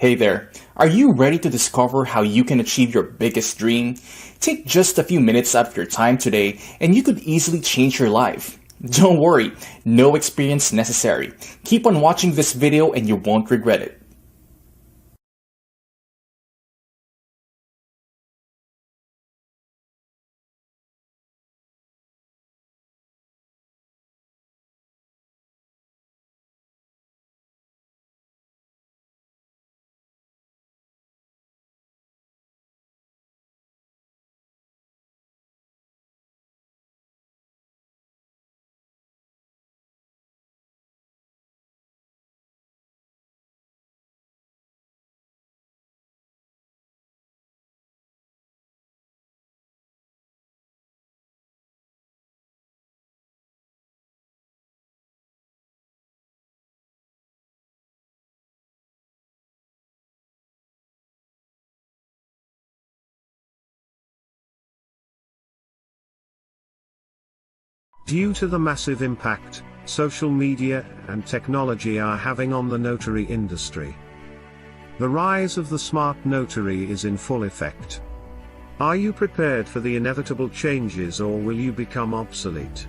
Hey there, are you ready to discover how you can achieve your biggest dream? Take just a few minutes out of your time today and you could easily change your life. Don't worry, no experience necessary. Keep on watching this video and you won't regret it. Due to the massive impact social media and technology are having on the notary industry, the rise of the smart notary is in full effect. Are you prepared for the inevitable changes, or will you become obsolete?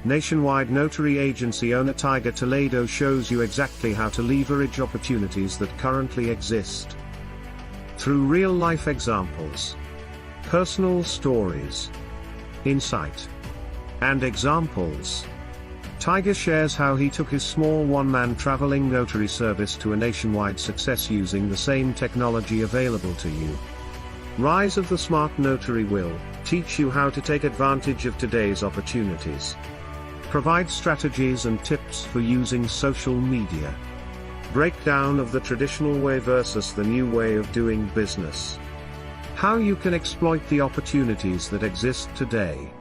Nationwide notary agency owner Tiger Toledo shows you exactly how to leverage opportunities that currently exist. Through real-life examples, personal stories, insight, and examples, Tiger shares how he took his small one-man traveling notary service to a nationwide success using the same technology available to you. Rise of the Smart Notary will teach you how to take advantage of today's opportunities. Provide strategies and tips for using social media. Breakdown of the traditional way versus the new way of doing business. How you can exploit the opportunities that exist today.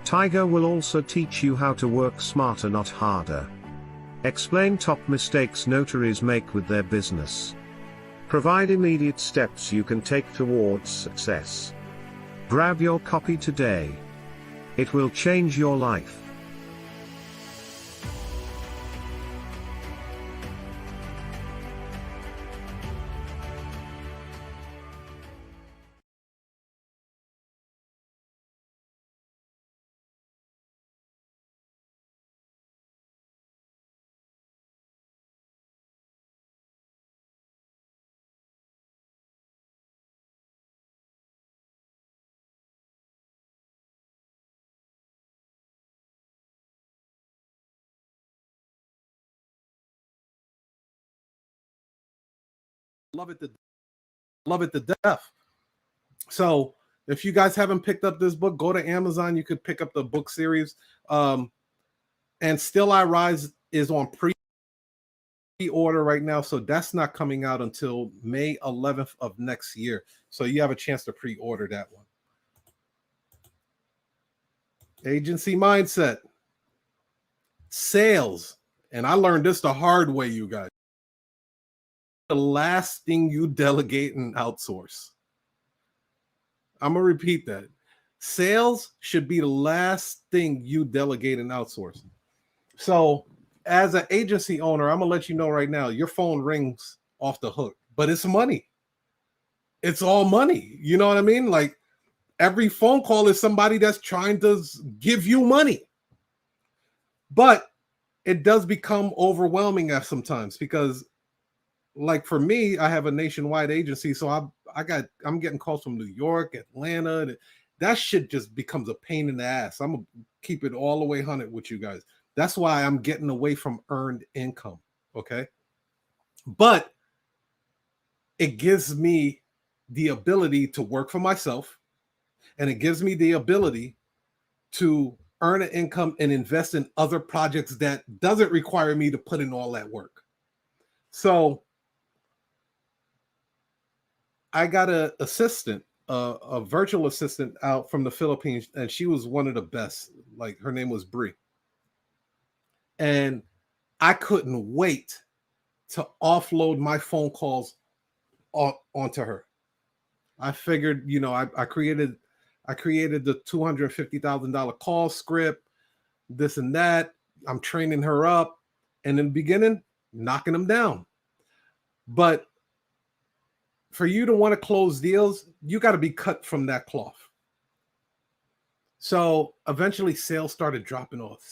Tiger will also teach you how to work smarter, not harder. Explain top mistakes notaries make with their business. Provide immediate steps you can take towards success. Grab your copy today. It will change your life. Love it to love it to death. So if you guys haven't picked up this book, go to Amazon. You could pick up the book series. And Still I Rise is on pre-order right now, so that's not coming out until May 11th of next year. So you have a chance to pre-order that one. Agency mindset, sales, and I learned this the hard way, you guys. The last thing you delegate and outsource. I'm gonna repeat that. Sales should be the last thing you delegate and outsource. So as an agency owner, I'm gonna let you know right now, your phone rings off the hook, but it's money. It's all money. You know what I mean? Like every phone call is somebody that's trying to give you money. But it does become overwhelming at sometimes because, like for me, I have a nationwide agency, so I'm getting calls from New York, Atlanta, and that shit just becomes a pain in the ass. I'm gonna keep it all the way 100 with you guys. That's why I'm getting away from earned income. Okay, but it gives me the ability to work for myself, and it gives me the ability to earn an income and invest in other projects that doesn't require me to put in all that work. So I got a assistant, a virtual assistant out from the Philippines, and she was one of the best. Like her name was Bree, and I couldn't wait to offload my phone calls onto her. I figured, I created the $250,000 call script, this and that. I'm training her up, and in the beginning, knocking them down. But For you to want to close deals, you got to be cut from that cloth. So eventually sales started dropping off.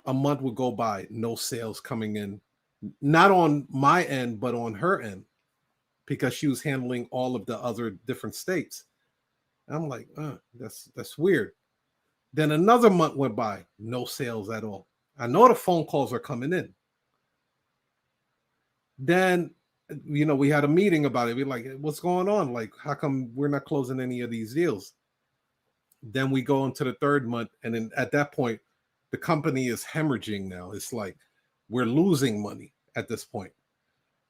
A month would go by, no sales coming in, not on my end, but on her end, because she was handling all of the other different states. I'm like, that's weird. Then another month went by, no sales at all. I know the phone calls are coming in. Then, we had a meeting about it. We're like, what's going on? Like, how come we're not closing any of these deals? Then we go into the third month. And then at that point, the company is hemorrhaging now. It's like, we're losing money at this point.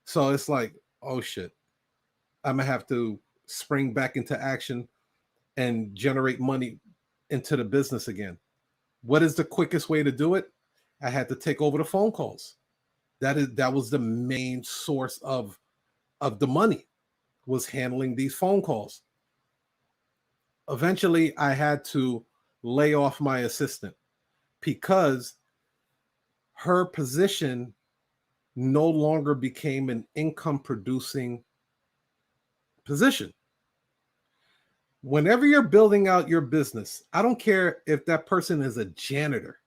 So it's like, oh shit, I'm gonna have to spring back into action and generate money into the business again. What is the quickest way to do it? I had to take over the phone calls. That was the main source of the money, was handling these phone calls. Eventually, I had to lay off my assistant because her position no longer became an income producing position. Whenever you're building out your business, I don't care if that person is a janitor.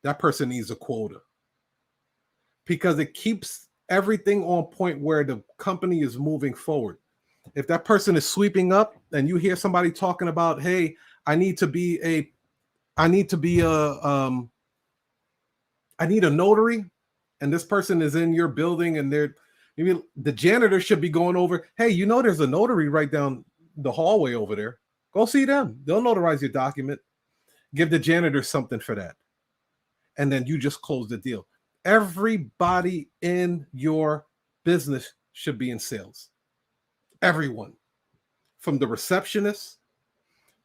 That person needs a quota, because it keeps everything on point where the company is moving forward. If that person is sweeping up and you hear somebody talking about, hey, I need a notary, and this person is in your building and maybe the janitor should be going over, hey, there's a notary right down the hallway over there. Go see them. They'll notarize your document. Give the janitor something for that. And then you just close the deal. Everybody in your business should be in sales. Everyone, from the receptionist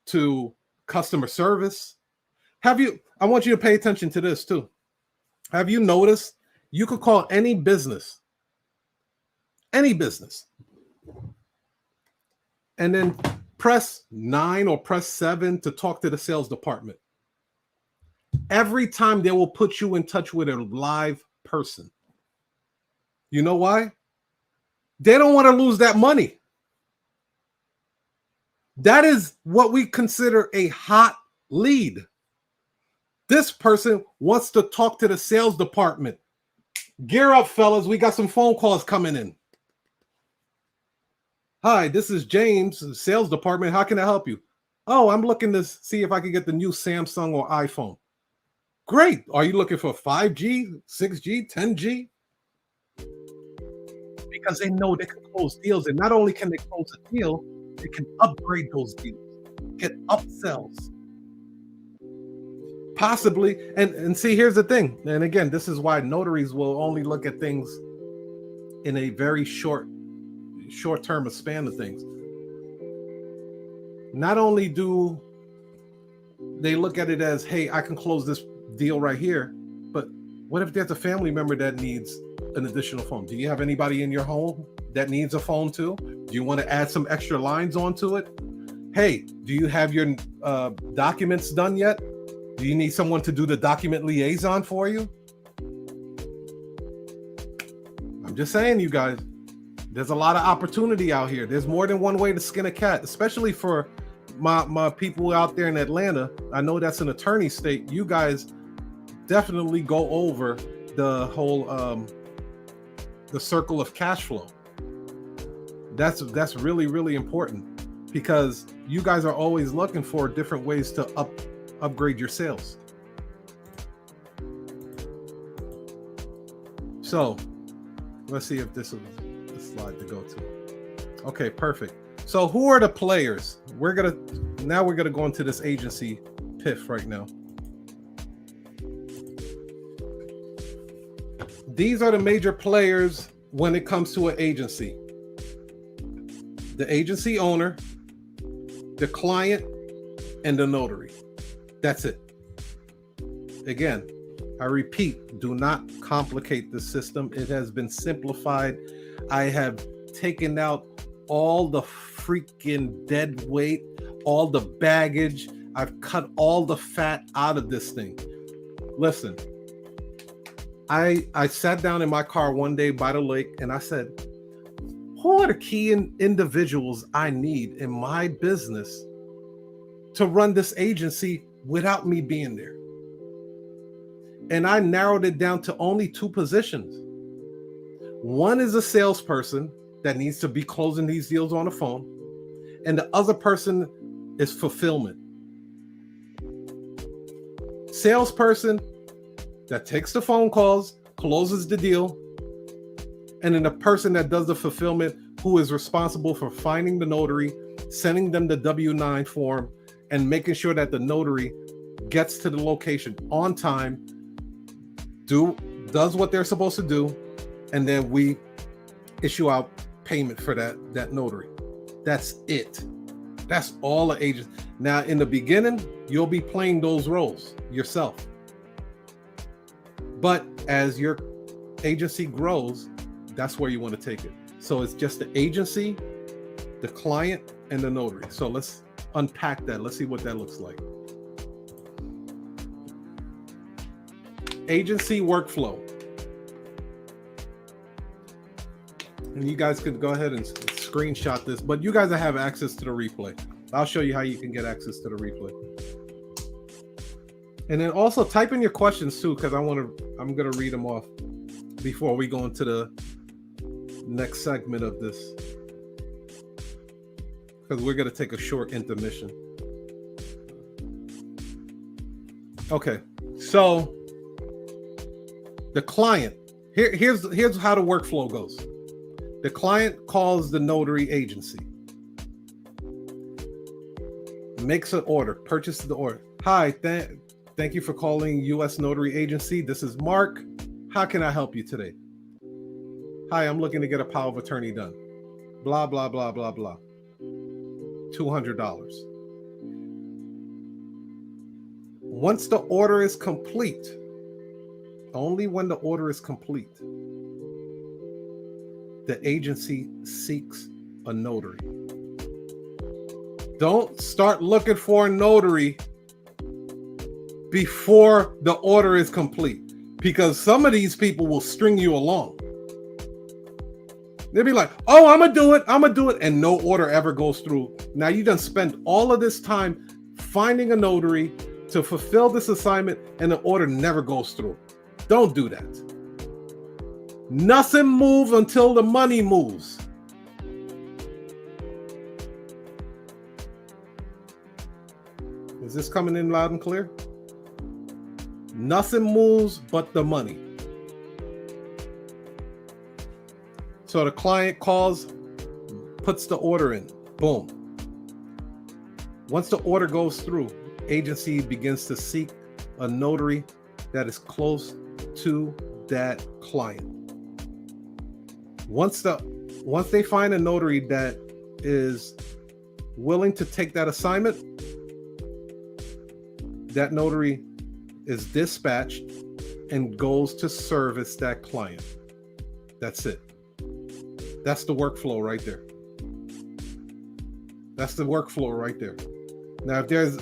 to customer service. I want you to pay attention to this too. Have you noticed you could call any business, and then press 9 or press 7 to talk to the sales department? Every time they will put you in touch with a live person. You know why? They don't want to lose that money. That is what we consider a hot lead. This person wants to talk to the sales department. Gear up, fellas. We got some phone calls coming in. Hi, this is James, sales department. How can I help you? Oh, I'm looking to see if I can get the new Samsung or iPhone. Great. Are you looking for 5G, 6G, 10G? Because they know they can close deals. And not only can they close a deal, they can upgrade those deals, get upsells. Possibly. And see, here's the thing. And again, this is why notaries will only look at things in a very short-term span of things. Not only do they look at it as, hey, I can close this deal right here, but what if there's a family member that needs an additional phone? Do you have anybody in your home that needs a phone too? Do you want to add some extra lines onto it? Hey, do you have your documents done yet? Do you need someone to do the document liaison for you? I'm just saying, you guys, there's a lot of opportunity out here. There's more than one way to skin a cat, especially for my people out there in Atlanta. I know that's an attorney state. You guys definitely go over the whole the circle of cash flow. That's really, really important, because you guys are always looking for different ways to upgrade your sales. So let's see if this is the slide to go to. Okay, perfect. So who are the players? We're gonna go into this agency PIF right now. These are the major players when it comes to an agency. The agency owner, the client, and the notary. That's it. Again, I repeat, do not complicate the system. It has been simplified. I have taken out all the freaking dead weight, all the baggage. I've cut all the fat out of this thing. Listen, I sat down in my car one day by the lake and I said, who are the key individuals I need in my business to run this agency without me being there? And I narrowed it down to only 2 positions. One is a salesperson that needs to be closing these deals on the phone, and the other person is fulfillment. Salesperson that takes the phone calls, closes the deal, and then the person that does the fulfillment, who is responsible for finding the notary, sending them the W-9 form, and making sure that the notary gets to the location on time, does what they're supposed to do, and then we issue out payment for that notary. That's it. That's all the agents. Now, in the beginning, you'll be playing those roles yourself. But as your agency grows, that's where you want to take it. So it's just the agency, the client, and the notary. So let's unpack that. Let's see what that looks like. Agency workflow. And you guys could go ahead and screenshot this, but you guys have access to the replay. I'll show you how you can get access to the replay. And then also type in your questions too, because I'm gonna read them off before we go into the next segment of this, because we're gonna take a short intermission. Okay, so the client, here's how the workflow goes. The client calls the notary agency, makes an order, purchases the order. Hi, thank you for calling U.S. Notary Agency. This is Mark. How can I help you today? Hi, I'm looking to get a power of attorney done. Blah, blah, blah, blah, blah. $200. Once the order is complete, only when the order is complete, the agency seeks a notary. Don't start looking for a notary before the order is complete, because some of these people will string you along. They'll be like, oh, I'm gonna do it, and no order ever goes through. Now you done spent all of this time finding a notary to fulfill this assignment, and the order never goes through. Don't do that. Nothing moves until the money moves. Is this coming in loud and clear? Nothing moves but the money. So the client calls, puts the order in, boom. Once the order goes through, agency begins to seek a notary that is close to that client. Once they find a notary that is willing to take that assignment, that notary is dispatched and goes to service that client. That's it. That's the workflow right there. That's the workflow right there. Now, if there's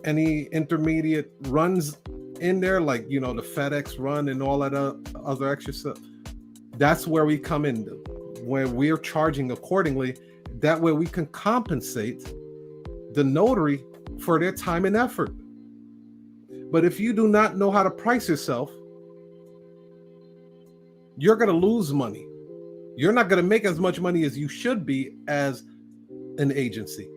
any intermediate runs in there, like, you know, the FedEx run and all that other extra stuff, that's where we come in, where we're charging accordingly. That way we can compensate the notary for their time and effort. But if you do not know how to price yourself, you're going to lose money. You're not going to make as much money as you should be as an agency.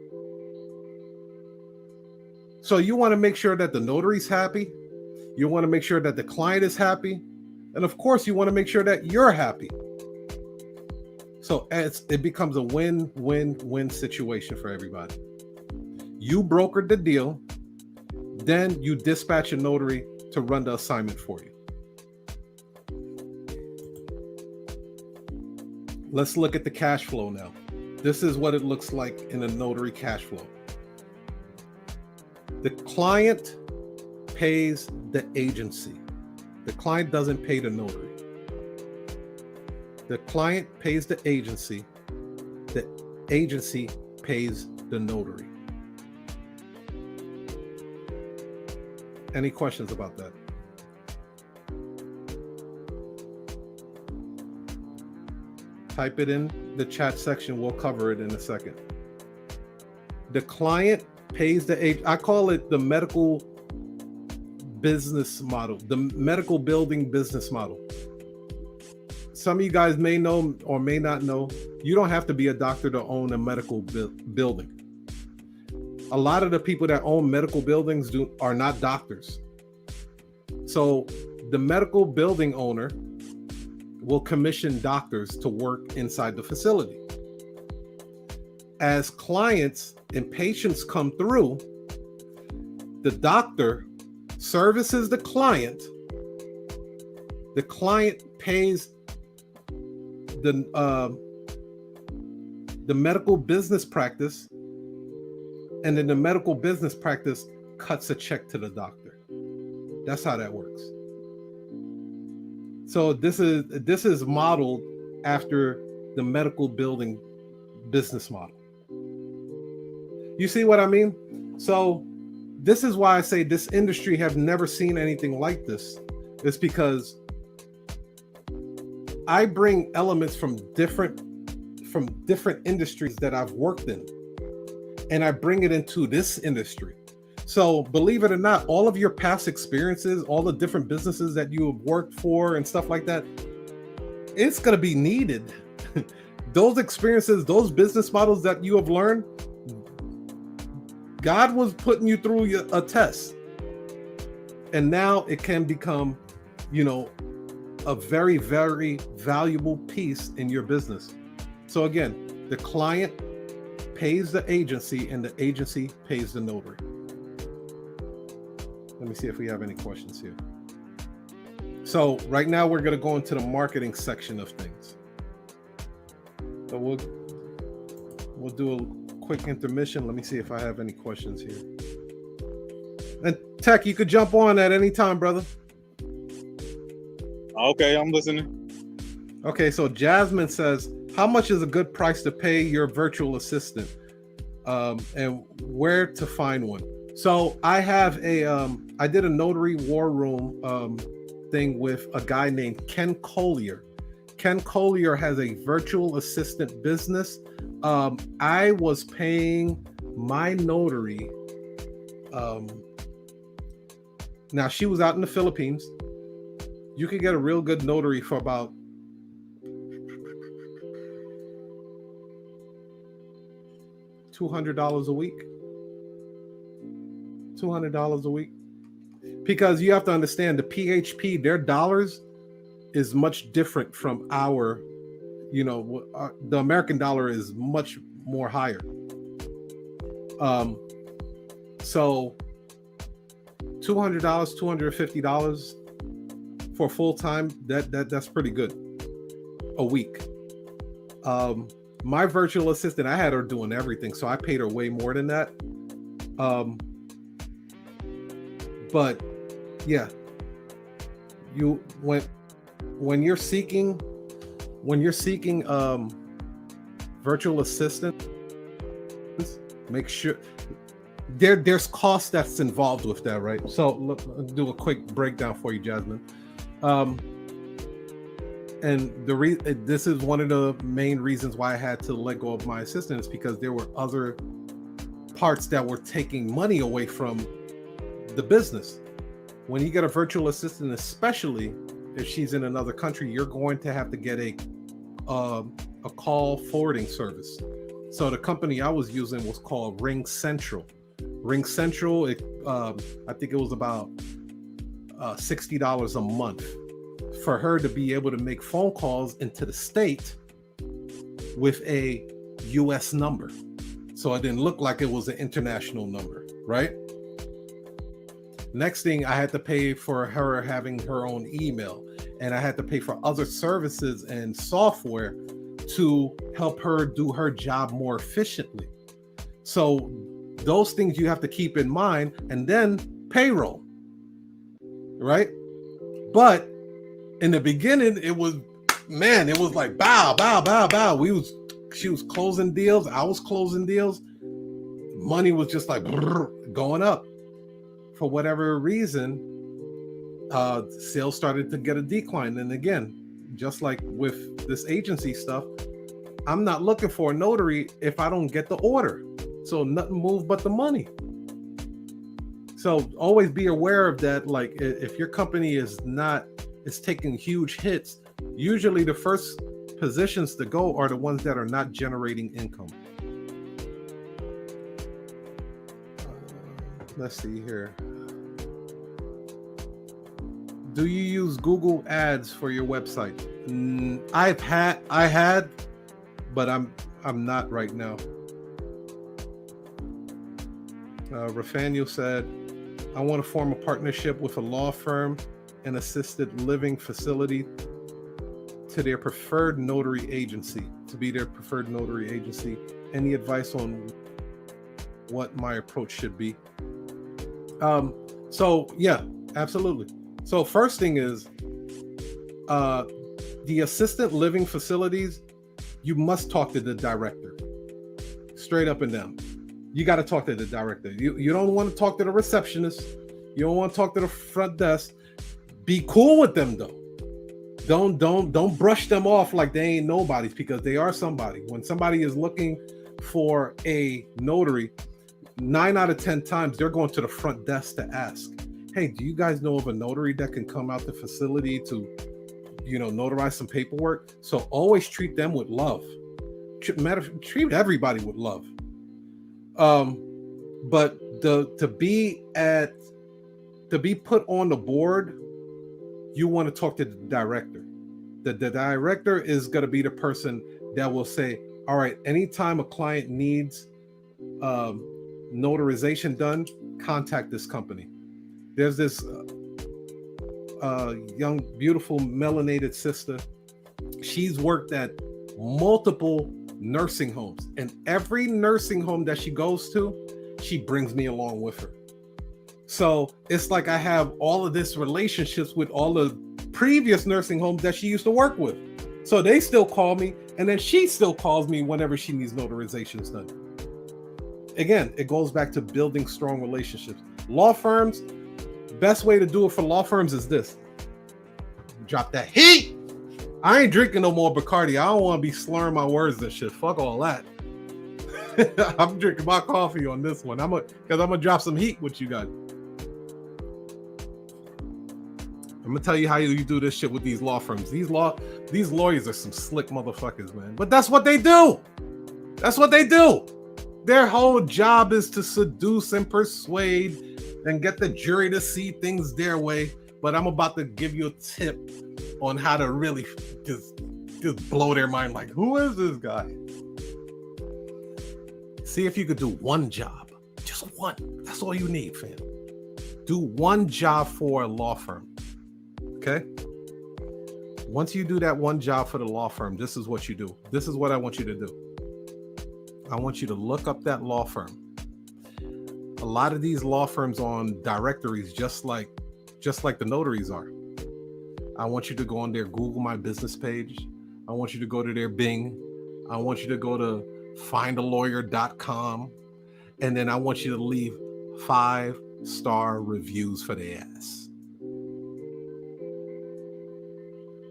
So you want to make sure that the notary's happy. You want to make sure that the client is happy. And of course, you want to make sure that you're happy. So it becomes a win-win-win situation for everybody. You brokered the deal, then you dispatch a notary to run the assignment for you. Let's look at the cash flow now. This is what it looks like in a notary cash flow. The client pays the agency. The client doesn't pay the notary. The client pays the agency. The agency pays the notary. Any questions about that? Type it in the chat section. We'll cover it in a second. The client pays the agent. I call it the medical business model, the medical building business model. Some of you guys may know or may not know, you don't have to be a doctor to own a medical building. A lot of the people that own medical buildings are not doctors. So the medical building owner will commission doctors to work inside the facility. As clients and patients come through, the doctor services the client pays the medical business practice, and then the medical business practice cuts a check to the doctor. That's how that works. So this is modeled after the medical building business model. You see what I mean? So this is why I say this industry have never seen anything like this. It's because I bring elements from different industries that I've worked in, and I bring it into this industry. So believe it or not, all of your past experiences, all the different businesses that you have worked for and stuff like that, it's going to be needed. Those experiences, those business models that you have learned, God was putting you through a test. And now it can become, a very, very valuable piece in your business. So again, the client pays the agency and the agency pays the notary. Let me see if we have any questions here. So right now we're going to go into the marketing section of things. So we'll do a quick intermission. Let me see if I have any questions here. And Tech, you could jump on at any time, brother. Okay, I'm listening. Okay, so Jasmine says, how much is a good price to pay your virtual assistant, and where to find one? So I have I did a notary war room thing with a guy named Ken Collier. Ken Collier has a virtual assistant business. I was paying my notary. Now she was out in the Philippines. You could get a real good notary for about $200 a week. $200 a week. Because you have to understand the PHP, their dollars is much different from our, the American dollar is much more higher. So $200, $250 for full time, that's pretty good a week. My virtual assistant, I had her doing everything, so I paid her way more than that. But yeah, when you're seeking virtual assistant, make sure there's cost that's involved with that, right? So let's do a quick breakdown for you, Jasmine. And this is one of the main reasons why I had to let go of my assistant, is because there were other parts that were taking money away from the business. When you get a virtual assistant, especially if she's in another country, you're going to have to get a call forwarding service. So the company I was using was called Ring Central. Ring Central, I think it was about $60 a month for her to be able to make phone calls into the state with a US number. So it didn't look like it was an international number, right? Next thing, I had to pay for her having her own email, and I had to pay for other services and software to help her do her job more efficiently. So those things you have to keep in mind, and then payroll, right? But in the beginning, it was like bow, bow, bow, bow. She was closing deals. I was closing deals. Money was just like going up. For whatever reason, sales started to get a decline. And again, just like with this agency stuff, I'm not looking for a notary if I don't get the order. So nothing move but the money. So always be aware of that. Like if your company is taking huge hits, usually the first positions to go are the ones that are not generating income. Let's see here. Do you use Google Ads for your website? I had, but I'm not right now. Rafael said, I want to form a partnership with a law firm and assisted living facility to their preferred notary agency, to be their preferred notary agency. Any advice on what my approach should be? So yeah, absolutely. So first thing is, the assisted living facilities, you must talk to the director, straight up and down. You got to talk to the director. You don't want to talk to the receptionist. You don't want to talk to the front desk. Be cool with them though. Don't brush them off like they ain't nobodies, because they are somebody. When somebody is looking for a notary, 9 out of 10 times they're going to the front desk to ask, hey, do you guys know of a notary that can come out the facility to, notarize some paperwork? So always treat them with love. Treat everybody with love. But to be put on the board, you want to talk to the director. The director is going to be the person that will say, all right, anytime a client needs notarization done, contact this company. There's this young, beautiful, melanated sister. She's worked at multiple nursing homes, and every nursing home that she goes to, she brings me along with her. So it's like I have all of this relationships with all the previous nursing homes that she used to work with. So they still call me, and then she still calls me whenever she needs notarizations done. Again, it goes back to building strong relationships. Law firms, best way to do it for law firms is this. Drop that heat. I ain't drinking no more Bacardi. I don't want to be slurring my words and shit. Fuck all that. I'm drinking my coffee on this one. Because I'm gonna drop some heat with you guys. I'm gonna tell you how you do this shit with these law firms. These lawyers are some slick motherfuckers, man. But that's what they do. That's what they do. Their whole job is to seduce and persuade and get the jury to see things their way. But I'm about to give you a tip on how to really just blow their mind. Like, who is this guy? See if you could do one job. Just one. That's all you need, fam. Do one job for a law firm. Okay? Once you do that one job for the law firm, this is what you do. This is what I want you to do. I want you to look up that law firm. A lot of these law firms on directories, just like the notaries are. I want you to go on their Google My Business page. I want you to go to their Bing. I want you to go to findalawyer.com. And then I want you to leave 5-star reviews for their ass.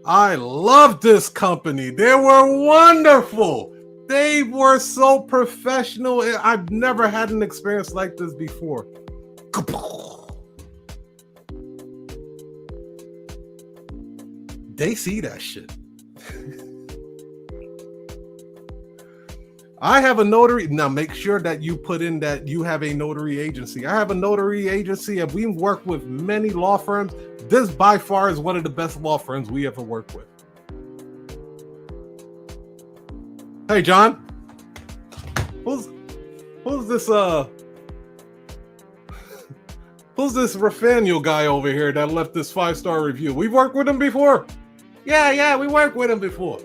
I love this company. They were wonderful. They were so professional. I've never had an experience like this before. They see that shit. I have a notary. Now make sure that you put in that you have a notary agency. I have a notary agency, and we've worked with many law firms. This by far is one of the best law firms we ever worked with. Hey, John. Who's this who's this Rafael guy over here that left this 5-star review? We've worked with him before. Yeah, we worked with him before.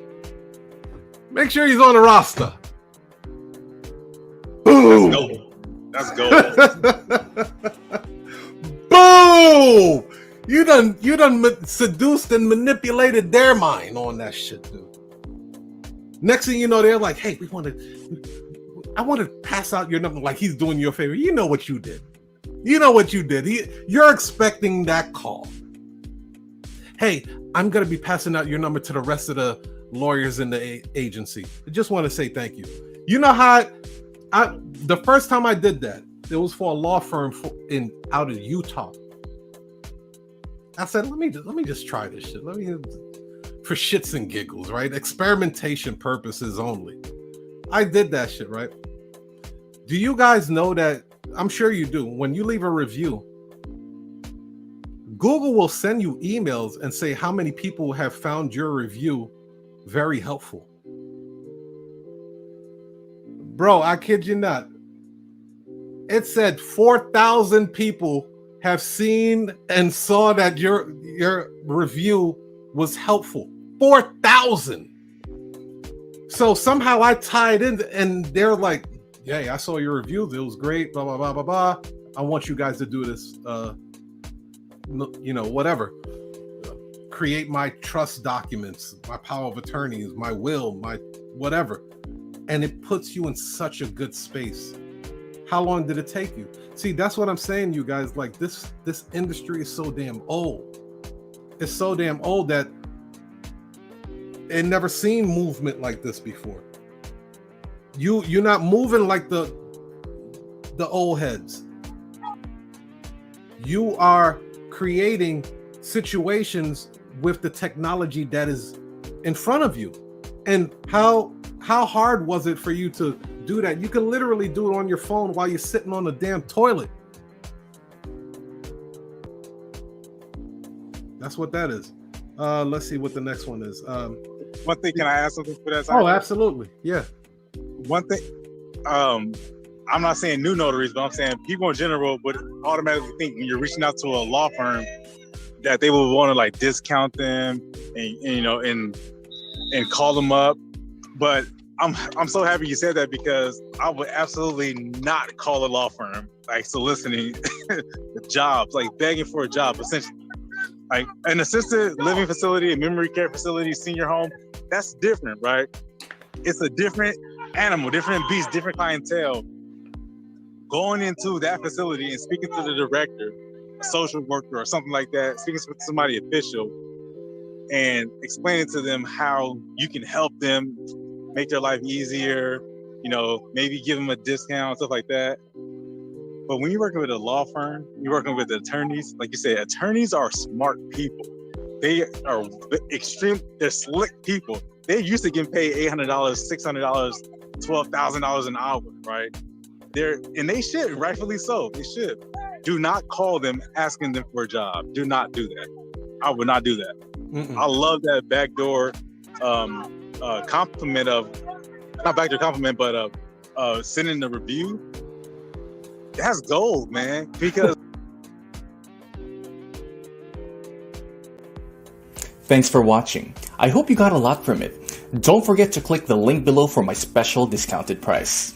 Make sure he's on the roster. Boom. That's gold. Boom. You done seduced and manipulated their mind on that shit, dude. Next thing you know, they're like, hey, I want to pass out your number, like he's doing you a favor. You know what you did. You're expecting that call. Hey, I'm going to be passing out your number to the rest of the lawyers in the agency. I just want to say thank you. You know how the first time I did that, it was for a law firm out of Utah. I said, let me just try this shit. For shits and giggles, right? Experimentation purposes only. I did that shit, right? Do you guys know that? I'm sure you do. When you leave a review, Google will send you emails and say how many people have found your review very helpful. Bro, I kid you not. It said 4,000 people have seen and saw that your review was helpful. 4,000. So somehow I tied in, and they're like, "Yeah, I saw your review. It was great. Blah blah blah blah blah. I want you guys to do this. Whatever. Create my trust documents, my power of attorneys, my will, my whatever." And it puts you in such a good space. How long did it take you? See, that's what I'm saying, you guys. Like this industry is so damn old. It's so damn old that it never seen movement like this before. You're not moving like the old heads. You are creating situations with the technology that is in front of you. And how hard was it for you to do that? You can literally do it on your phone while you're sitting on the damn toilet. That's what that is. Let's see what the next one is. One thing, can I ask something for that? Oh, absolutely. Yeah. One thing, I'm not saying new notaries, but I'm saying people in general would automatically think when you're reaching out to a law firm that they will want to like discount them and call them up. But I'm so happy you said that, because I would absolutely not call a law firm like soliciting jobs, like begging for a job, essentially. Like an assisted living facility, a memory care facility, senior home, that's different, right? It's a different animal, different beast, different clientele. Going into that facility and speaking to the director, a social worker or something like that, speaking to somebody official and explaining to them how you can help them make their life easier, maybe give them a discount, stuff like that. But when you're working with a law firm, you're working with attorneys, like you said, attorneys are smart people. They are they're slick people. They're used to getting paid $800, $600, $12,000 an hour, right? And they should, rightfully so, they should. Do not call them asking them for a job. Do not do that. I would not do that. Mm-mm. I love that backdoor compliment not backdoor compliment, but sending the review. That's gold, man, because... Thanks for watching. I hope you got a lot from it. Don't forget to click the link below for my special discounted price.